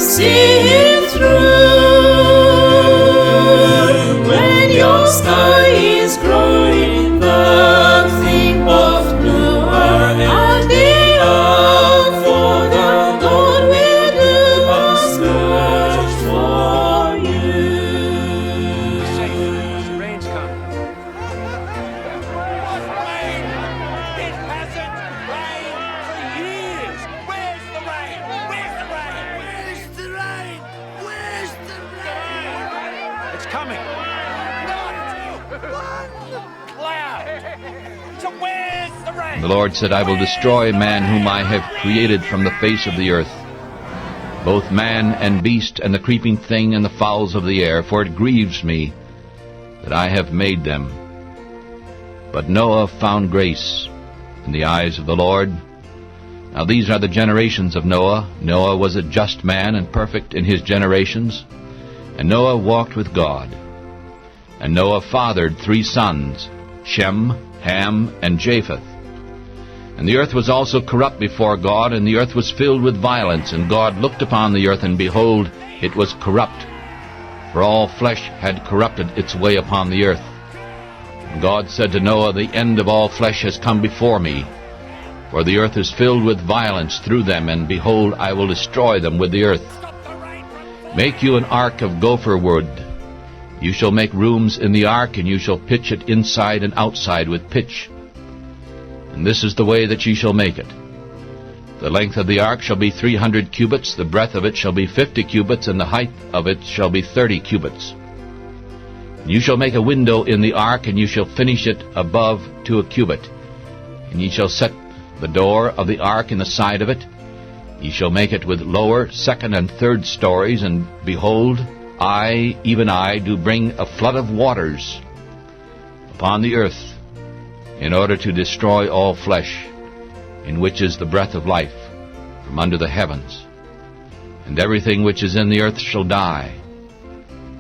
see through. When your sky is growing dark, think of Noah and the ark, for the Lord will do a search for you. Rain's coming. Rain! It hasn't rained for years. Where's the rain? Where's the rain? Where's the rain? Where's the rain? It's coming. Not one cloud. So where's the rain? The Lord said, I will destroy man whom I have created from the face of the earth, both man and beast, and the creeping thing and the fowls of the air, for it grieves me that I have made them. But Noah found grace in the eyes of the Lord. Now these are the generations of Noah. Noah was a just man and perfect in his generations. And Noah walked with God. And Noah fathered 3 sons, Shem, Ham, and Japheth. And the earth was also corrupt before God, and the earth was filled with violence. And God looked upon the earth, and behold, it was corrupt, for all flesh had corrupted its way upon the earth. And God said to Noah, the end of all flesh has come before me, for the earth is filled with violence through them, and behold, I will destroy them with the earth. Make you an ark of gopher wood. You shall make rooms in the ark, and you shall pitch it inside and outside with pitch. And this is the way that ye shall make it. The length of the ark shall be 300 cubits, the breadth of it shall be 50 cubits, and the height of it shall be 30 cubits. And you shall make a window in the ark, and you shall finish it above to a cubit. And ye shall set the door of the ark in the side of it. Ye shall make it with lower, second, and third stories, and behold, I, even I, do bring a flood of waters upon the earth, in order to destroy all flesh, in which is the breath of life, from under the heavens. And everything which is in the earth shall die.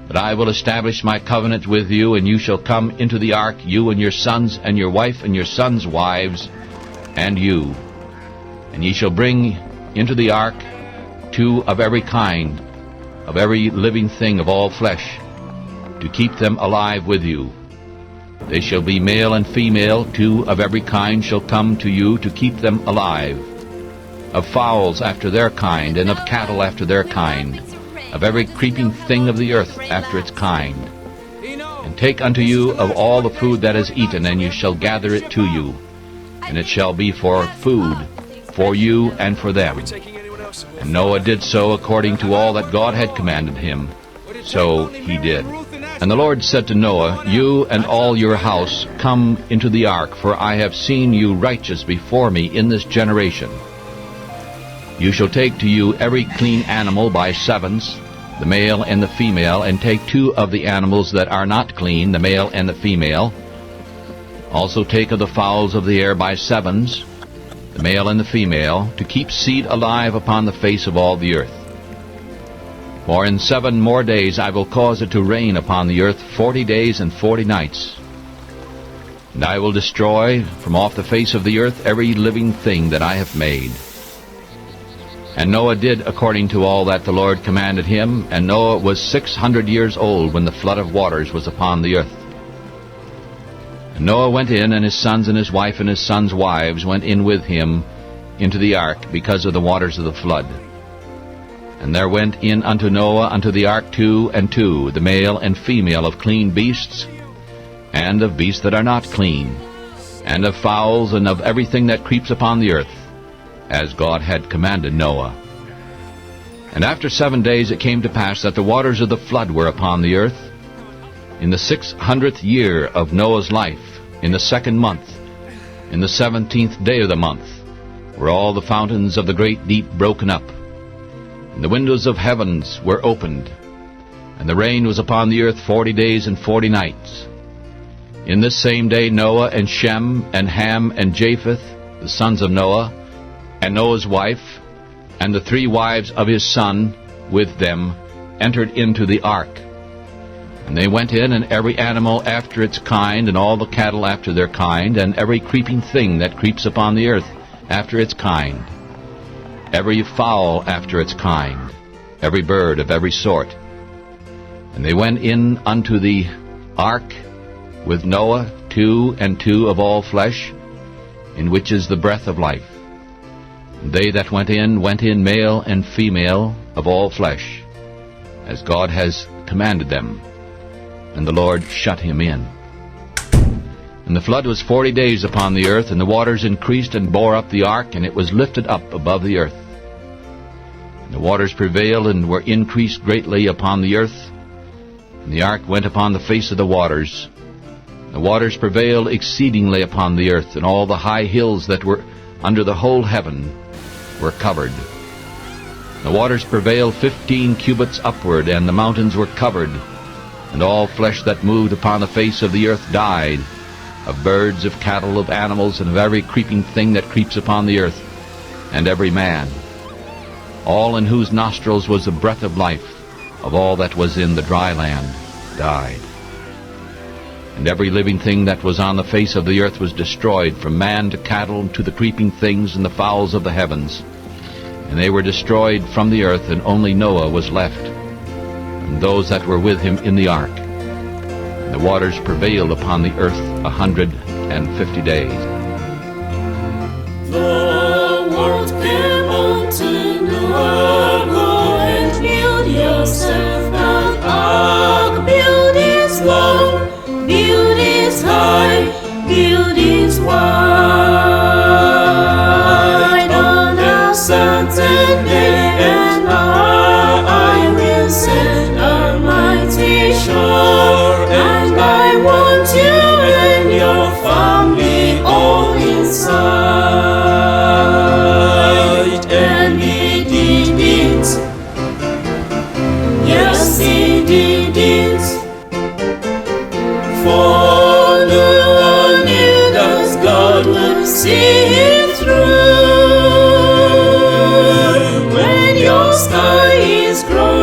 But I will establish my covenant with you, and you shall come into the ark, you and your sons, and your wife, and your sons' wives, and you. And ye shall bring into the ark 2 of every kind, of every living thing of all flesh, to keep them alive with you. They shall be male and female, 2 of every kind shall come to you to keep them alive. Of fowls after their kind, and of cattle after their kind, of every creeping thing of the earth after its kind. And take unto you of all the food that is eaten, and you shall gather it to you. And it shall be for food, for you and for them. And Noah did so according to all that God had commanded him. So he did. And the Lord said to Noah, you and all your house, come into the ark, for I have seen you righteous before me in this generation. You shall take to you every clean animal by 7s, the male and the female, and take 2 of the animals that are not clean, the male and the female. Also take of the fowls of the air by 7s, the male and the female, to keep seed alive upon the face of all the earth. For in 7 more days I will cause it to rain upon the earth 40 days and 40 nights. And I will destroy from off the face of the earth every living thing that I have made. And Noah did according to all that the Lord commanded him, and Noah was 600 years old when the flood of waters was upon the earth. And Noah went in, and his sons and his wife and his sons' wives went in with him into the ark because of the waters of the flood. And there went in unto Noah unto the ark 2 and 2, the male and female of clean beasts, and of beasts that are not clean, and of fowls, and of everything that creeps upon the earth, as God had commanded Noah. And after 7 days it came to pass that the waters of the flood were upon the earth, in the 600th year of Noah's life, in the 2nd month, in the 17th day of the month, were all the fountains of the great deep broken up, and the windows of heavens were opened, and the rain was upon the earth 40 days and 40 nights. In this same day Noah and Shem and Ham and Japheth, the sons of Noah, and Noah's wife, and the 3 wives of his son with them, entered into the ark. And they went in, and every animal after its kind, and all the cattle after their kind, and every creeping thing that creeps upon the earth after its kind, every fowl after its kind, every bird of every sort. And they went in unto the ark with Noah, 2 and 2 of all flesh, in which is the breath of life. And they that went in male and female of all flesh, as God has commanded them. And the Lord shut him in. And the flood was 40 days upon the earth, and the waters increased and bore up the ark, and it was lifted up above the earth. And the waters prevailed and were increased greatly upon the earth, and the ark went upon the face of the waters. The waters prevailed exceedingly upon the earth, and all the high hills that were under the whole heaven were covered. The waters prevailed 15 cubits upward, and the mountains were covered, and all flesh that moved upon the face of the earth died, of birds, of cattle, of animals, and of every creeping thing that creeps upon the earth, and every man, all in whose nostrils was the breath of life, of all that was in the dry land, died. And every living thing that was on the face of the earth was destroyed, from man to cattle, to the creeping things and the fowls of the heavens. And they were destroyed from the earth, and only Noah was left, and those that were with him in the ark. And the waters prevailed upon the earth 150 days. The word came unto Noah, go and build yourself an ark. Build it long, build it high, build it wide. On a certain day and hour I will send a mighty shower, and I want you and your family all inside. And he did it. Yes, he did it. For Noah knew that God would see him through. When your sky is growing